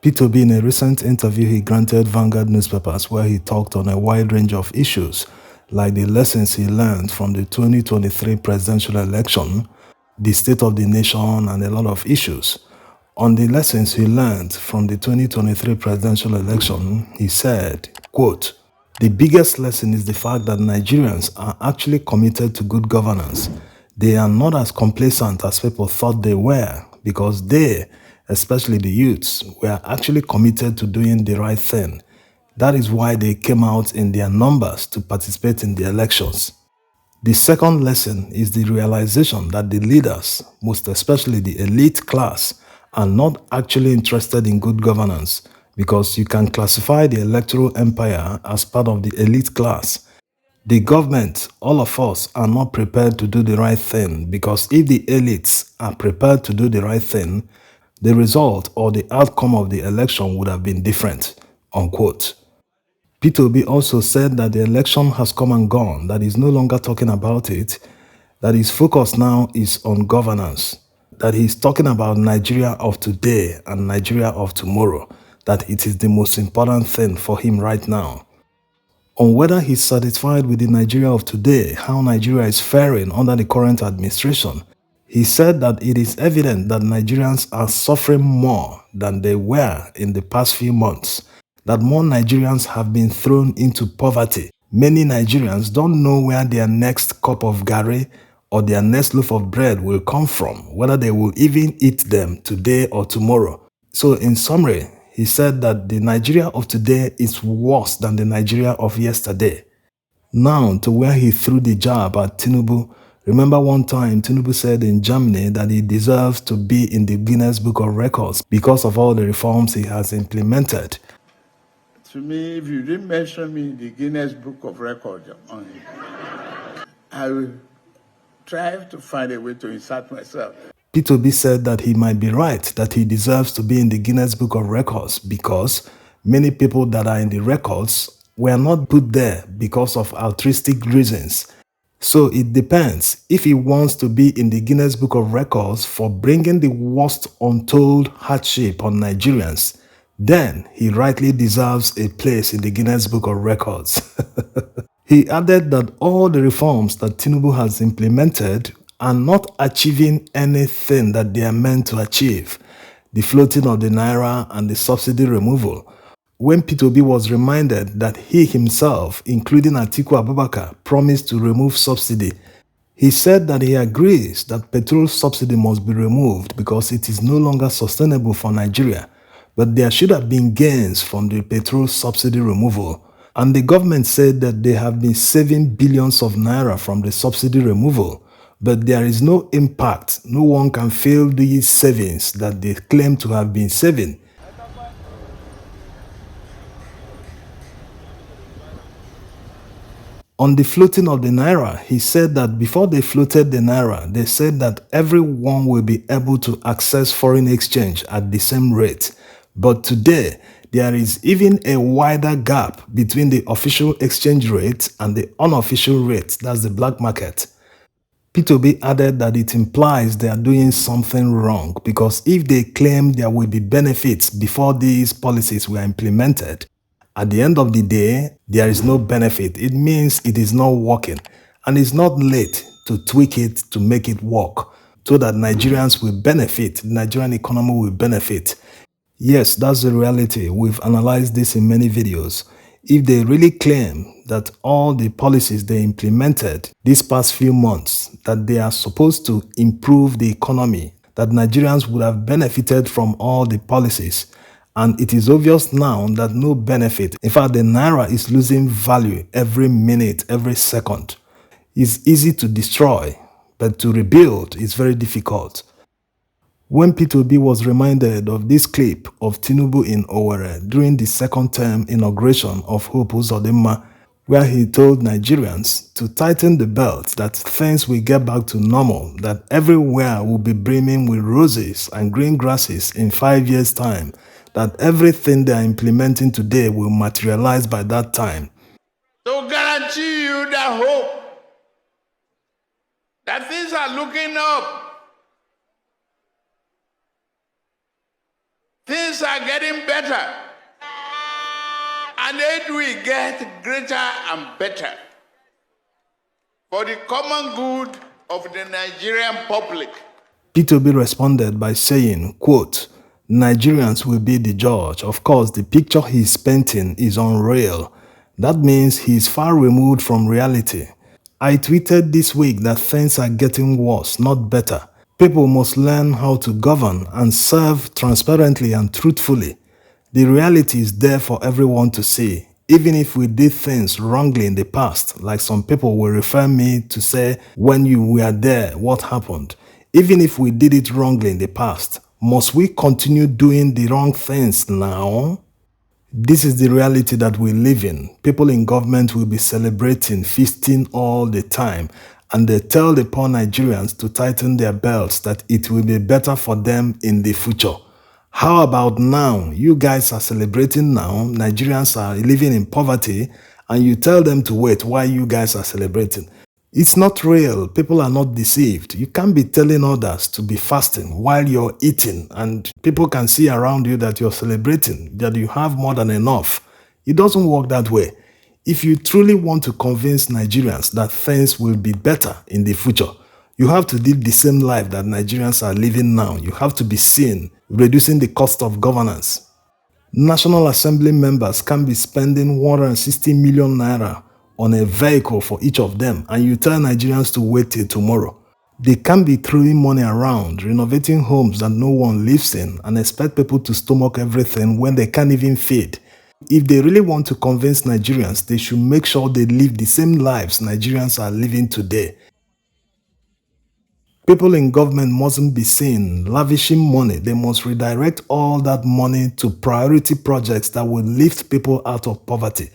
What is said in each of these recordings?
P2B, in a recent interview he granted Vanguard newspapers where he talked on a wide range of issues, like the lessons he learned from the 2023 presidential election, the state of the nation, and a lot of issues. On the lessons he learned from the 2023 presidential election, he said, quote, "The biggest lesson is the fact that Nigerians are actually committed to good governance. They are not as complacent as people thought they were, because they, especially the youths, were actually committed to doing the right thing. That is why they came out in their numbers to participate in the elections." The second lesson is the realization that the leaders, most especially the elite class, are not actually interested in good governance, because you can classify the electoral empire as part of the elite class. The government, all of us, are not prepared to do the right thing, because if the elites are prepared to do the right thing, the result or the outcome of the election would have been different, unquote. P2B also said that the election has come and gone, that he's no longer talking about it, that his focus now is on governance, that he's talking about Nigeria of today and Nigeria of tomorrow, that it is the most important thing for him right now. On whether he's satisfied with the Nigeria of today, how Nigeria is faring under the current administration, he said that it is evident that Nigerians are suffering more than they were in the past few months, that more Nigerians have been thrown into poverty. Many Nigerians don't know where their next cup of garri or their next loaf of bread will come from, whether they will even eat them today or tomorrow. So in summary, he said that the Nigeria of today is worse than the Nigeria of yesterday. Now, to where he threw the jab at Tinubu. Remember one time Tinubu said in Germany that he deserves to be in the Guinness Book of Records because of all the reforms he has implemented. To me, if you didn't mention me in the Guinness Book of Records, I will try to find a way to insert myself. P2B said that he might be right, that he deserves to be in the Guinness Book of Records because many people that are in the records were not put there because of altruistic reasons. So it depends. If he wants to be in the Guinness Book of Records for bringing the worst untold hardship on Nigerians, then he rightly deserves a place in the Guinness Book of Records. He added that all the reforms that Tinubu has implemented are not achieving anything that they are meant to achieve. The floating of the naira and the subsidy removal. When P2B was reminded that he himself, including Atiku Abubakar, promised to remove subsidy, he said that he agrees that petrol subsidy must be removed because it is no longer sustainable for Nigeria, but there should have been gains from the petrol subsidy removal. And the government said that they have been saving billions of naira from the subsidy removal, but there is no impact. No one can feel these savings that they claim to have been saving. On the floating of the naira, he said that before they floated the naira, they said that everyone will be able to access foreign exchange at the same rate. But today, there is even a wider gap between the official exchange rate and the unofficial rate, that's the black market. P2B added that it implies they are doing something wrong because if they claim there will be benefits before these policies were implemented, at the end of the day, there is no benefit. It means it is not working, and it's not late to tweak it to make it work so that Nigerians will benefit, the Nigerian economy will benefit. Yes, that's the reality. We've analyzed this in many videos. If they really claim that all the policies they implemented these past few months, that they are supposed to improve the economy, that Nigerians would have benefited from all the policies, and it is obvious now that no benefit. In fact, the naira is losing value every minute, every second. It's easy to destroy, but to rebuild is very difficult. When P2B was reminded of this clip of Tinubu in Owerri during the second term inauguration of Hope Uzodinma, where he told Nigerians to tighten the belt, that things will get back to normal, that everywhere will be brimming with roses and green grasses in 5 years' time, that everything they are implementing today will materialize by that time. To guarantee you that hope, that things are looking up. Things things are getting better. And it will get greater and better for the common good of the Nigerian public. P2B responded by saying, quote, Nigerians will be the judge. Of course, the picture he's painting is unreal. That means he's far removed from reality. I tweeted this week that things are getting worse, not better. People must learn how to govern and serve transparently and truthfully. The reality is there for everyone to see. Even if we did things wrongly in the past, like some people will refer me to say, when you were there, what happened? Even if we did it wrongly in the past, must we continue doing the wrong things now? This is the reality that we live in. People in government will be celebrating, feasting all the time, and they tell the poor Nigerians to tighten their belts that it will be better for them in the future. How about now? You guys are celebrating now, Nigerians are living in poverty, and you tell them to wait while you guys are celebrating. It's not real. People are not deceived. You can't be telling others to be fasting while you're eating and people can see around you that you're celebrating, that you have more than enough. It doesn't work that way. If you truly want to convince Nigerians that things will be better in the future, you have to live the same life that Nigerians are living now. You have to be seen, reducing the cost of governance. National Assembly members can be spending 160 million naira on a vehicle for each of them, and you tell Nigerians to wait till tomorrow. They can't be throwing money around, renovating homes that no one lives in, and expect people to stomach everything when they can't even feed. If they really want to convince Nigerians, they should make sure they live the same lives Nigerians are living today. People in government mustn't be seen lavishing money. They must redirect all that money to priority projects that will lift people out of poverty,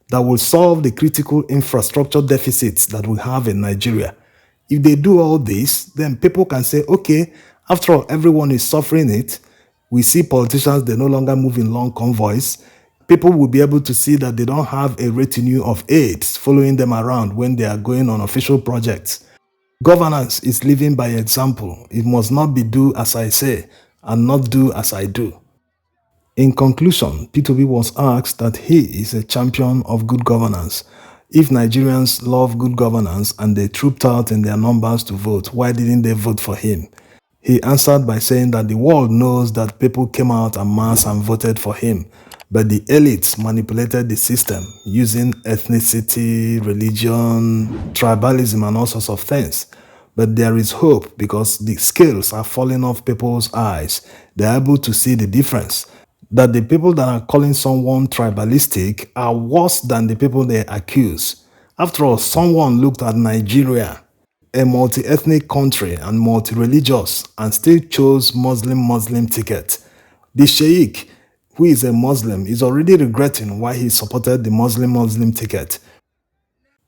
that will solve the critical infrastructure deficits that we have in Nigeria. If they do all this, then people can say, okay, after all, everyone is suffering it. We see politicians, they no longer move in long convoys. People will be able to see that they don't have a retinue of aides following them around when they are going on official projects. Governance is living by example. It must not be do as I say and not do as I do. In conclusion, P2B was asked that he is a champion of good governance. If Nigerians love good governance and they trooped out in their numbers to vote, why didn't they vote for him? He answered by saying that the world knows that people came out en masse and voted for him, but the elites manipulated the system using ethnicity, religion, tribalism, and all sorts of things. But there is hope because the scales are falling off people's eyes. They're able to see the difference. That the people that are calling someone tribalistic are worse than the people they accuse. After all, someone looked at Nigeria, a multi-ethnic country and multi-religious, and still chose Muslim ticket. The Sheikh, who is a Muslim, is already regretting why he supported the Muslim ticket.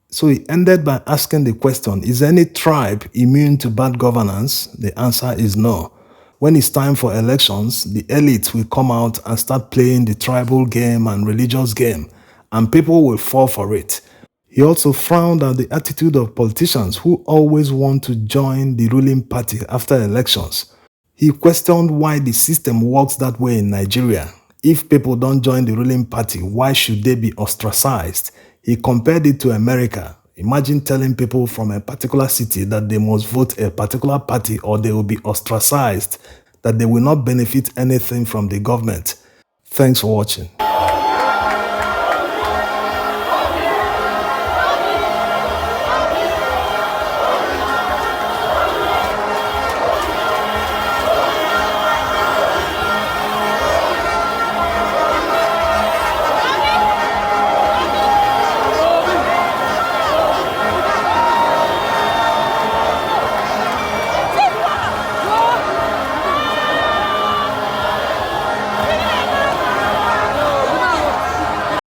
So he ended by asking the question, is any tribe immune to bad governance? The answer is no. When it's time for elections, the elites will come out and start playing the tribal game and religious game, and people will fall for it. He also frowned at the attitude of politicians who always want to join the ruling party after elections. He questioned why the system works that way in Nigeria. If people don't join the ruling party, why should they be ostracized? He compared it to America. Imagine telling people from a particular city that they must vote a particular party or they will be ostracized, that they will not benefit anything from the government. Thanks for watching.